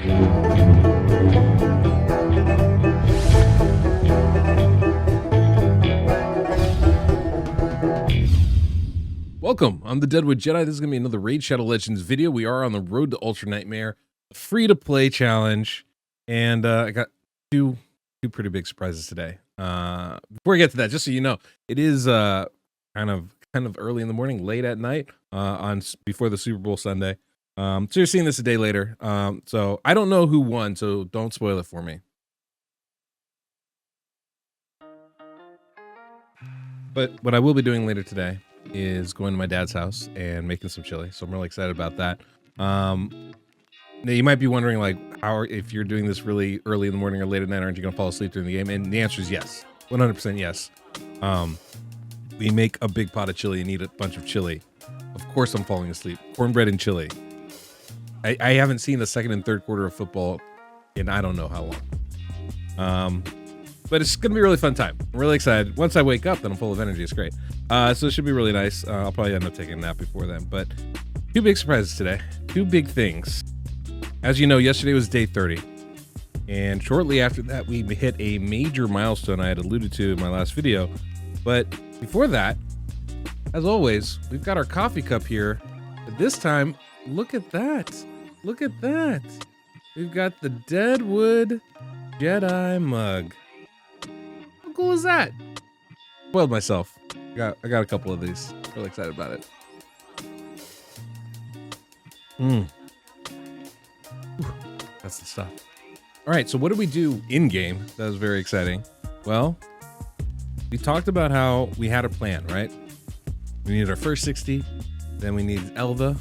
Welcome, I'm the DeadwoodJedi. This is going to be another Raid Shadow Legends video. We are on the road to Ultra Nightmare, a free-to-play challenge, and I got two pretty big surprises today. Before we get to that, just so you know, it is kind of early in the morning, late at night, before the Super Bowl Sunday. So you're seeing this a day later. So I don't know who won, so don't spoil it for me. But what I will be doing later today is going to my dad's house and making some chili. So I'm really excited about that. Now you might be wondering, like, if you're doing this really early in the morning or late at night, aren't you gonna fall asleep during the game? And the answer is yes, 100% yes. We make a big pot of chili and eat a bunch of chili. Of course I'm falling asleep. Cornbread and chili. I haven't seen the second and third quarter of football in I don't know how long. But it's gonna be a really fun time. I'm really excited. Once I wake up, then I'm full of energy. It's great. So it should be really nice. I'll probably end up taking a nap before then. But two big surprises today. Two big things. As you know, yesterday was day 30. And shortly after that, we hit a major milestone I had alluded to in my last video. But before that, as always, we've got our coffee cup here. But this time, look at that. Look at that. We've got the DeadwoodJedi mug. How cool is that? Spoiled myself. I got a couple of these. Really excited about it. That's the stuff. All right, so what did we do in game? That was very exciting. Well, we talked about how we had a plan, right? We needed our first 60, then we needed Elva,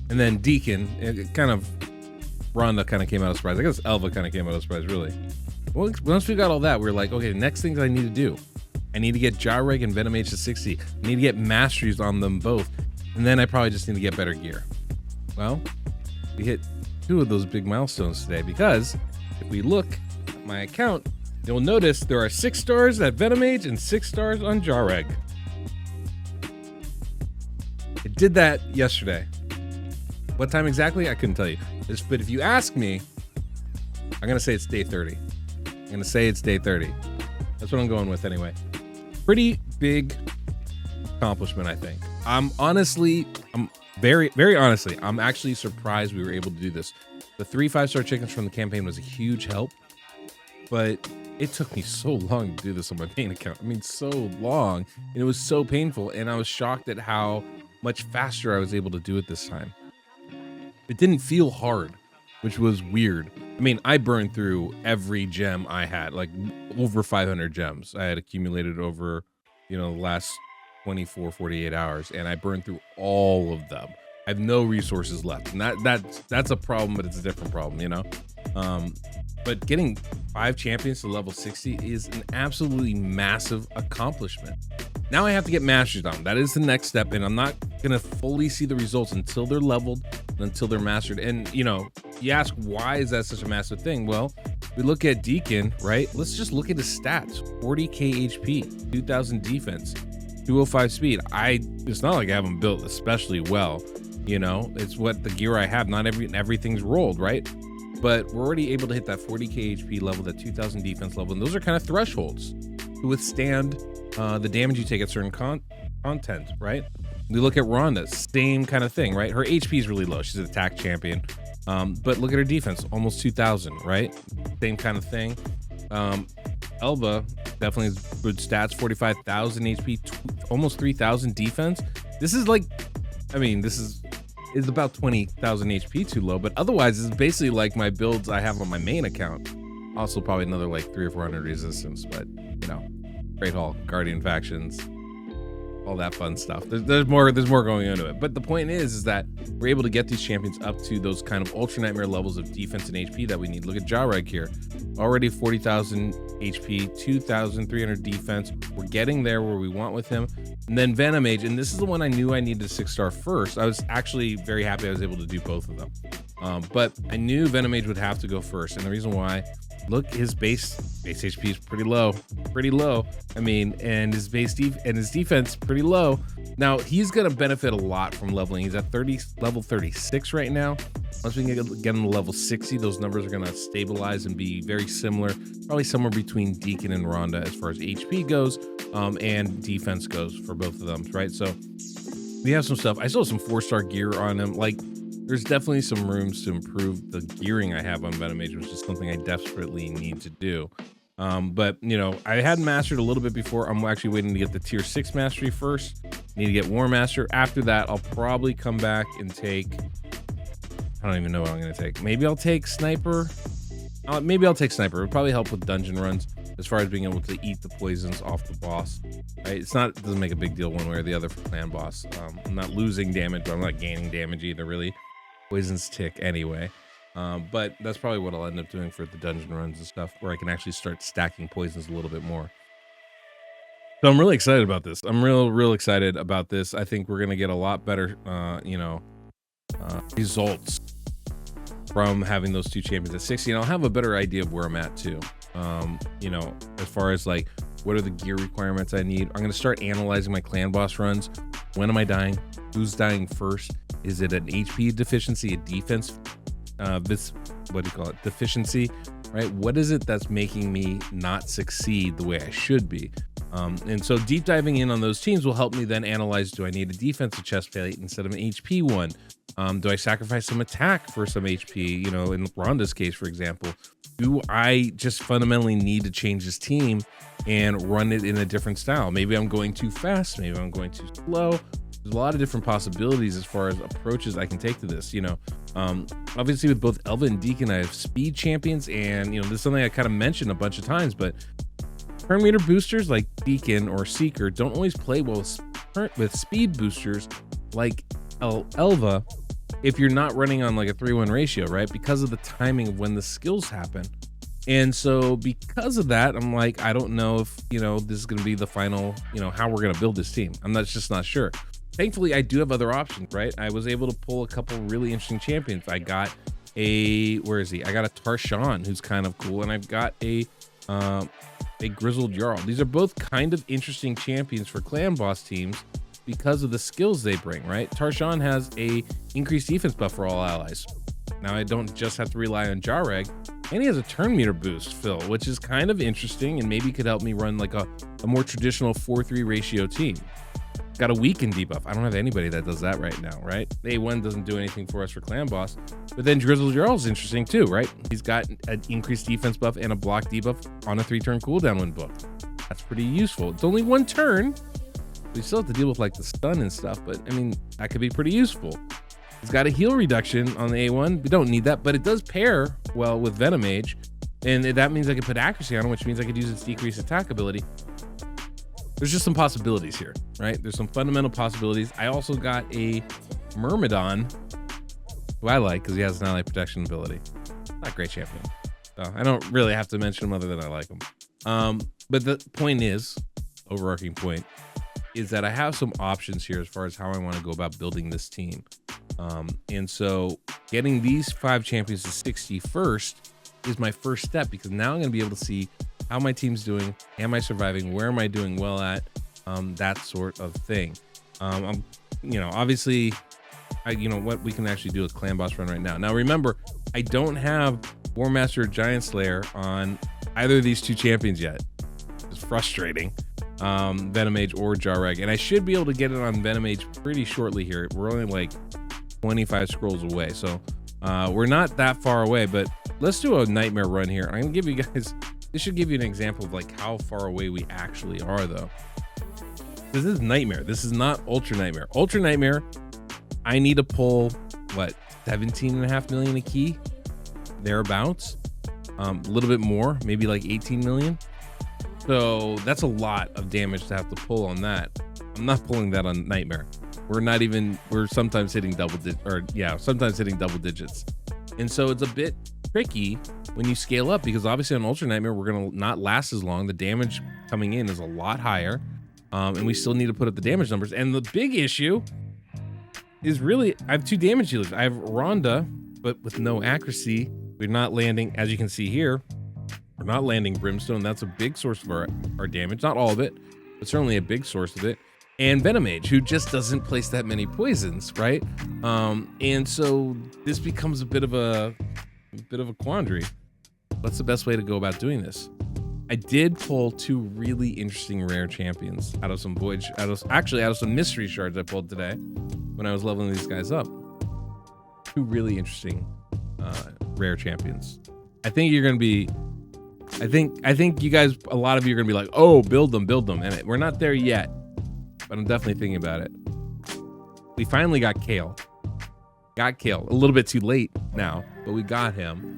and then Deacon. Rhonda kind of came out of surprise. I guess Elva kind of came out of surprise, really. Once we got all that, we were like, okay, next things I need to do. I need to get Jareg and Venom H to 60. I need to get masteries on them both. And then I probably just need to get better gear. Well, we hit 2 of those big milestones today, because if we look at my account, you'll notice there are 6 stars at Venom H and 6 stars on Jareg. I did that yesterday. What time exactly? I couldn't tell you. But if you ask me, I'm going to say it's day 30. I'm going to say it's day 30. That's what I'm going with anyway. Pretty big accomplishment, I think. I'm very honestly, I'm actually surprised we were able to do this. The 3 5-star chickens from the campaign was a huge help, but it took me so long to do this on my main account. I mean, so long, and it was so painful, and I was shocked at how much faster I was able to do it this time. It didn't feel hard, which was weird. I mean, I burned through every gem I had, like over 500 gems I had accumulated over, the last 24, 48 hours, and I burned through all of them. I have no resources left, and that's a problem, but it's a different problem, But getting 5 champions to level 60 is an absolutely massive accomplishment. Now I have to get masteries on them. That is the next step, and I'm not gonna fully see the results until they're leveled, until they're mastered. And you ask, why is that such a massive thing? Well, we look at Deacon, right? Let's just look at his stats: 40k HP, 2000 defense, 205 speed. It's not like I have him built especially well. It's what the gear I have. Not everything's rolled, right? But we're already able to hit that 40k HP level, that 2000 defense level, and those are kind of thresholds to withstand the damage you take at certain content, right? We look at Rhonda, same kind of thing, right? Her HP is really low. She's an attack champion. But look at her defense, almost 2000, right? Same kind of thing. Elva definitely has good stats, 45,000 HP, almost 3,000 defense. This is like, this is about 20,000 HP too low, but otherwise it's basically like my builds I have on my main account. Also probably another like 300 or 400 resistance, but Great Hall, Guardian factions, all that fun stuff. There's more going into it. But the point is that we're able to get these champions up to those kind of Ultra Nightmare levels of defense and HP that we need. Look at Jareg here. Already 40,000 HP, 2,300 defense. We're getting there where we want with him. And then Venom Age, and this is the one I knew I needed a 6-star first. I was actually very happy I was able to do both of them. But I knew Venom Age would have to go first. And the reason why, look, his base HP is pretty low. And his his defense pretty low. Now he's gonna benefit a lot from leveling. He's at level 36 right now. Once we get them to level 60, those numbers are going to stabilize and be very similar, probably somewhere between Deacon and Rhonda as far as HP goes, and defense goes for both of them, right? So we have some stuff. I still have some 4-star gear on him. Like, there's definitely some rooms to improve the gearing I have on Venomage, which is something I desperately need to do. But, you know, I had mastered a little bit before. I'm actually waiting to get the tier 6 mastery first. Need to get War Master. After that, I'll probably come back and take... I don't even know what I'm going to take. Maybe I'll take Sniper. Maybe I'll take Sniper. It would probably help with dungeon runs as far as being able to eat the poisons off the boss. Right? It doesn't make a big deal one way or the other for clan boss. I'm not losing damage, but I'm not gaining damage either, really. Poisons tick anyway. But that's probably what I'll end up doing for the dungeon runs and stuff, where I can actually start stacking poisons a little bit more. So I'm really excited about this. I'm real excited about this. I think we're going to get a lot better, results from having those two champions at 60, and I'll have a better idea of where I'm at too. As far as like, what are the gear requirements I need? I'm going to start analyzing my clan boss runs. When am I dying? Who's dying first? Is it an HP deficiency, a defense deficiency, right? What is it that's making me not succeed the way I should be? And so deep diving in on those teams will help me then analyze, do I need a defensive chest plate instead of an HP one? Do I sacrifice some attack for some HP? You know, in Rhonda's case, for example, do I just fundamentally need to change this team and run it in a different style? Maybe I'm going too fast. Maybe I'm going too slow. There's a lot of different possibilities as far as approaches I can take to this. Obviously with both Elva and Deacon, I have speed champions, and this is something I kind of mentioned a bunch of times, but turn meter boosters like Deacon or Seeker don't always play well with speed boosters like Elva if you're not running on like a 3-1 ratio, right? Because of the timing of when the skills happen. And so because of that, I'm like, I don't know if, this is going to be the final, how we're going to build this team. I'm just not sure. Thankfully, I do have other options, right? I was able to pull a couple really interesting champions. I got where is he? I got a Tarshan, who's kind of cool. And I've got a Grizzled Jarl. These are both kind of interesting champions for clan boss teams because of the skills they bring, right? Tarshan has a increased defense buff for all allies. Now I don't just have to rely on Jareg, and he has a turn meter boost, Phil, which is kind of interesting and maybe could help me run like a more traditional 4-3 ratio team. Got a weakened debuff. I don't have anybody that does that right now, right? A1 doesn't do anything for us for clan boss, but then Grizzled Jarl is interesting too, right? He's got an increased defense buff and a block debuff on a 3-turn cooldown when booked. That's pretty useful. It's only 1 turn. We still have to deal with like the stun and stuff, but I mean, that could be pretty useful. He's got a heal reduction on the A1. We don't need that, but it does pair well with Venomage, and that means I can put accuracy on him, which means I could use its decreased attack ability. There's just some possibilities here, right? There's some fundamental possibilities. I also got a Myrmidon, who I like because he has an ally protection ability. Not a great champion. So I don't really have to mention him other than I like him. But the point is, overarching point, is that I have some options here as far as how I want to go about building this team. And so getting these 5 champions to 60 first is my first step, because now I'm going to be able to see how my team's doing. Am I surviving? Where am I doing well at? That sort of thing. Obviously, what we can actually do a clan boss run right now. Now, remember, I don't have War Master or Giant Slayer on either of these 2 champions yet. It's frustrating. Venomage or Jareg, and I should be able to get it on Venomage pretty shortly here. We're only like 25 scrolls away, so we're not that far away, but let's do a nightmare run here. I'm gonna give you guys, this should give you an example of like how far away we actually are though. This is nightmare. This is not ultra nightmare. Ultra nightmare, I need to pull what, 17.5 million a key, thereabouts, a little bit more, maybe like 18 million. So that's a lot of damage to have to pull on that. I'm not pulling that on Nightmare. We're sometimes hitting double digits. And so it's a bit tricky when you scale up, because obviously on Ultra Nightmare, we're going to not last as long. The damage coming in is a lot higher. And we still need to put up the damage numbers. And the big issue is really, I have 2 damage healers. I have Rhonda, but with no accuracy. We're not landing, as you can see here, we're not landing Brimstone. That's a big source of our damage. Not all of it, but certainly a big source of it. and Venomage, who just doesn't place that many poisons, right? And so this becomes a bit of a quandary. What's the best way to go about doing this? I did pull 2 really interesting rare champions out of some mystery shards I pulled today when I was leveling these guys up. 2 really interesting rare champions. I think you guys, a lot of you are gonna be like, oh, build them. And we're not there yet, but I'm definitely thinking about it. We finally got Kale. A little bit too late now, but we got him.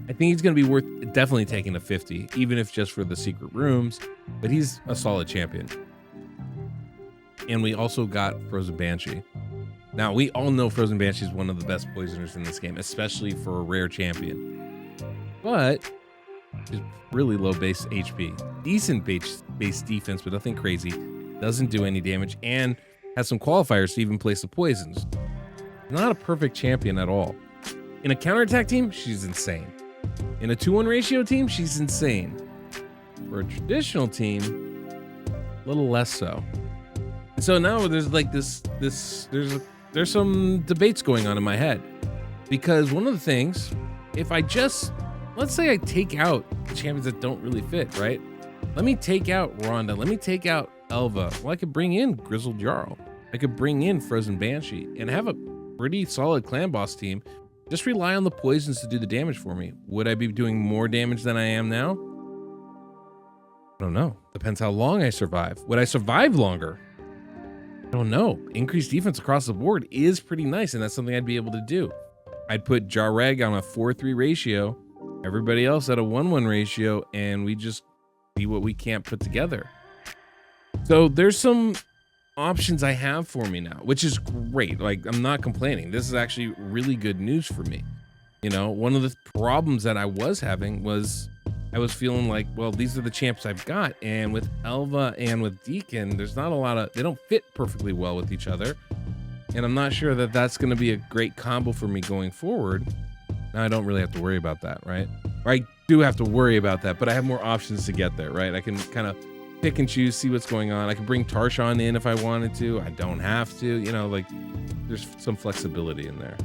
I think he's going to be worth definitely taking a 50, even if just for the secret rooms, but he's a solid champion. And we also got Frozen Banshee. Now, we all know Frozen Banshee is one of the best poisoners in this game, especially for a rare champion. But it's really low base HP. Decent base defense, but nothing crazy. Doesn't do any damage, and has some qualifiers to even place the poisons. Not a perfect champion at all. In a counterattack team, she's insane. In a 2-1 ratio team, she's insane. For a traditional team, a little less so. And so now there's like there's some debates going on in my head, because one of the things, if I just, let's say I take out the champions that don't really fit, right? Let me take out Rhonda. Let me take out Elva. Well, I could bring in Grizzled Jarl. I could bring in Frozen Banshee and have a pretty solid clan boss team. Just rely on the poisons to do the damage for me. Would I be doing more damage than I am now? I don't know. Depends how long I survive. Would I survive longer? I don't know. Increased defense across the board is pretty nice, and that's something I'd be able to do. I'd put Jareg on a 4-3 ratio, everybody else at a 1-1 ratio, and we just see what we can't put together. So there's some options I have for me now, which is great. Like, I'm not complaining. This is actually really good news for me. You know, one of the problems that I was having was I was feeling like, well, these are the champs I've got, and with Elva and with Deacon, there's not a lot of, they don't fit perfectly well with each other, and I'm not sure that that's going to be a great combo for me going forward. Now I don't really have to worry about that, right? Or I do have to worry about that, but I have more options to get there, right? I can kind of pick and choose, see what's going on. I can bring Tarshan in if I wanted to. I don't have to, you know, like there's some flexibility in there,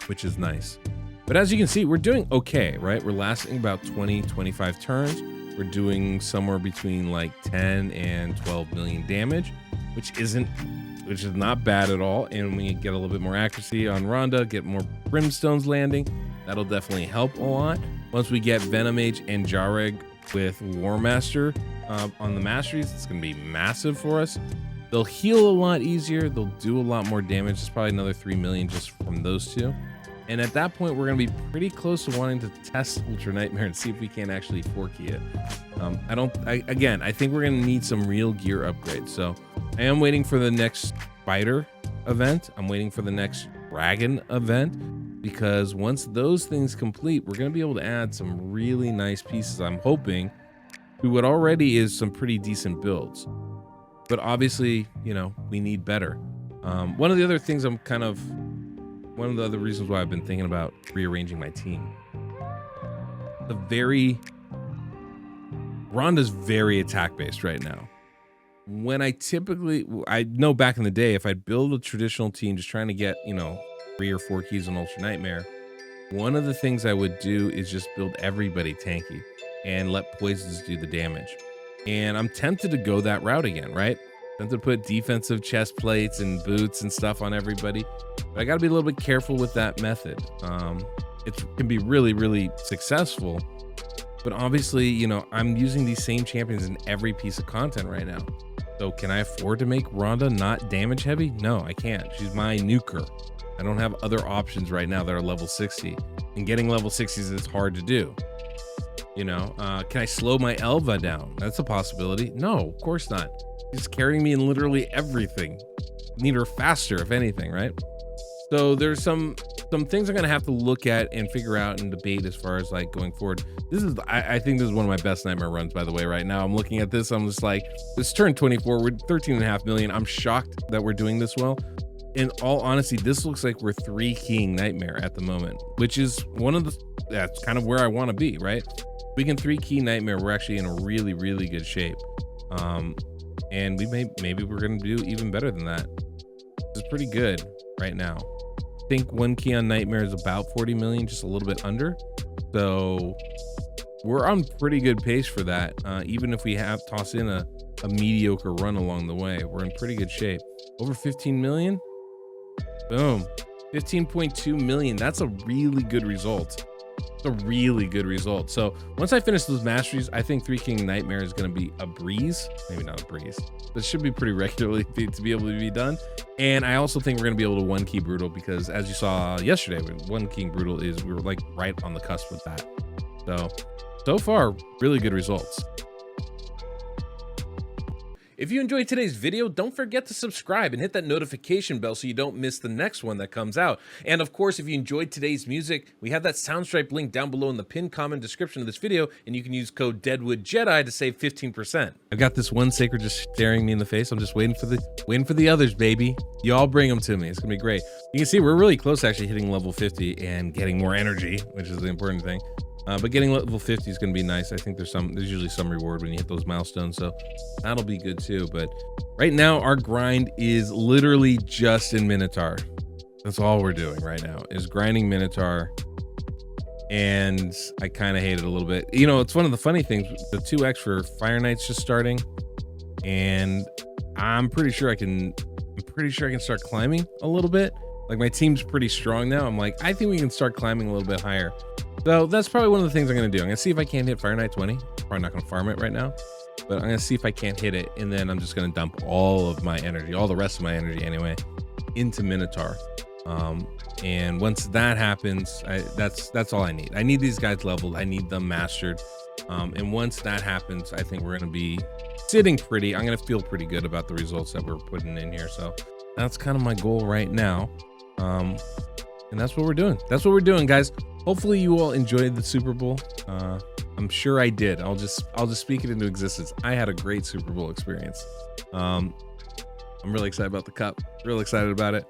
which is nice. But as you can see, we're doing okay, right? We're lasting about 20-25 turns. We're doing somewhere between like 10 and 12 million damage, which is not bad at all. And when you get a little bit more accuracy on Rhonda, get more brimstones landing, that'll definitely help a lot. Once we get Venomage and Jareg with War Master on the masteries, it's going to be massive for us. They'll heal a lot easier. They'll do a lot more damage. It's probably another 3 million just from those two. And at that point, we're going to be pretty close to wanting to test Ultra Nightmare and see if we can actually 4-key it. I think we're going to need some real gear upgrades. So I am waiting for the next Spider event. I'm waiting for the next Dragon event, because once those things complete, we're going to be able to add some really nice pieces, I'm hoping, to what already is some pretty decent builds. But obviously, you know, we need better. One of the other things one of the other reasons why I've been thinking about rearranging my team. Rhonda's very attack based right now. When I know back in the day, if I'd build a traditional team just trying to get, you know, 3 or 4 keys on Ultra Nightmare, one of the things I would do is just build everybody tanky and let poisons do the damage. And I'm tempted to go that route again, right? Tempted to put defensive chest plates and boots and stuff on everybody. But I got to be a little bit careful with that method. It can be really, really successful. But obviously, you know, I'm using these same champions in every piece of content right now. So can I afford to make Rhonda not damage heavy? No, I can't. She's my nuker. I don't have other options right now that are level 60. And getting level 60s is hard to do. You know, can I slow my Elva down? That's a possibility. No, of course not. She's carrying me in literally everything. Need her faster, if anything, right? So there's some things I'm gonna have to look at and figure out and debate as far as like going forward. I think this is one of my best Nightmare runs, by the way. Right now, I'm looking at this. I'm just like, it's turn 24. We're 13.5 million. I'm shocked that we're doing this well. In all honesty, this looks like we're 3-keying Nightmare at the moment, which is that's kind of where I want to be, right? We can 3-key Nightmare. We're actually in a really, really good shape. and maybe we're gonna do even better than that. It's pretty good right now. I think one key on Nightmare is about 40 million, just a little bit under. So we're on pretty good pace for that. Even if we have tossed in a mediocre run along the way, we're in pretty good shape. Over 15 million. Boom. 15.2 million. That's a really good result. It's a really good result. So once I finish those masteries, I think Three King Nightmare is going to be a breeze. Maybe not a breeze, but it should be pretty regularly to be able to be done. And I also think we're going to be able to one key brutal, because as you saw yesterday, one king brutal is, we were like right on the cusp with that. So far, really good results. If you enjoyed today's video, don't forget to subscribe and hit that notification bell so you don't miss the next one that comes out. And of course, if you enjoyed today's music, we have that Soundstripe link down below in the pinned comment description of this video, and you can use code DeadwoodJedi to save 15%. I've got this one sacred just staring me in the face. I'm just waiting for the others, baby. You all bring them to me. It's gonna be great. You can see we're really close to actually hitting level 50 and getting more energy, which is the important thing. But getting level 50 is going to be nice. I think there's usually some reward when you hit those milestones, so that'll be good too. But right now, our grind is literally just in Minotaur. That's all we're doing right now, is grinding Minotaur. And I kind of hate it a little bit. You know, it's one of the funny things, the 2x for Fire Knight's just starting, and I'm pretty sure I can start climbing a little bit. Like, my team's pretty strong now. I'm like, I think we can start climbing a little bit higher. So that's probably one of the things I'm going to do. I'm going to see if I can't hit Fire Knight 20. Probably not going to farm it right now, but I'm going to see if I can't hit it. And then I'm just going to dump all of my energy, all the rest of my energy anyway, into Minotaur. And once that happens, that's all I need. I need these guys leveled. I need them mastered. And once that happens, I think we're going to be sitting pretty. I'm going to feel pretty good about the results that we're putting in here. So that's kind of my goal right now. And that's what we're doing. That's what we're doing, guys. Hopefully you all enjoyed the Super Bowl. I'm sure I did. I'll just speak it into existence. I had a great Super Bowl experience. I'm really excited about the cup. Real excited about it.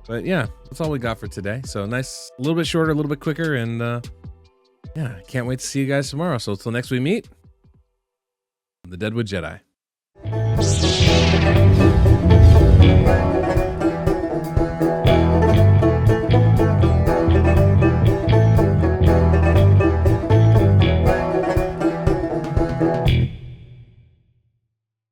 But yeah, that's all we got for today. So nice, a little bit shorter, a little bit quicker, and yeah, can't wait to see you guys tomorrow. So until next we meet, the Deadwood Jedi.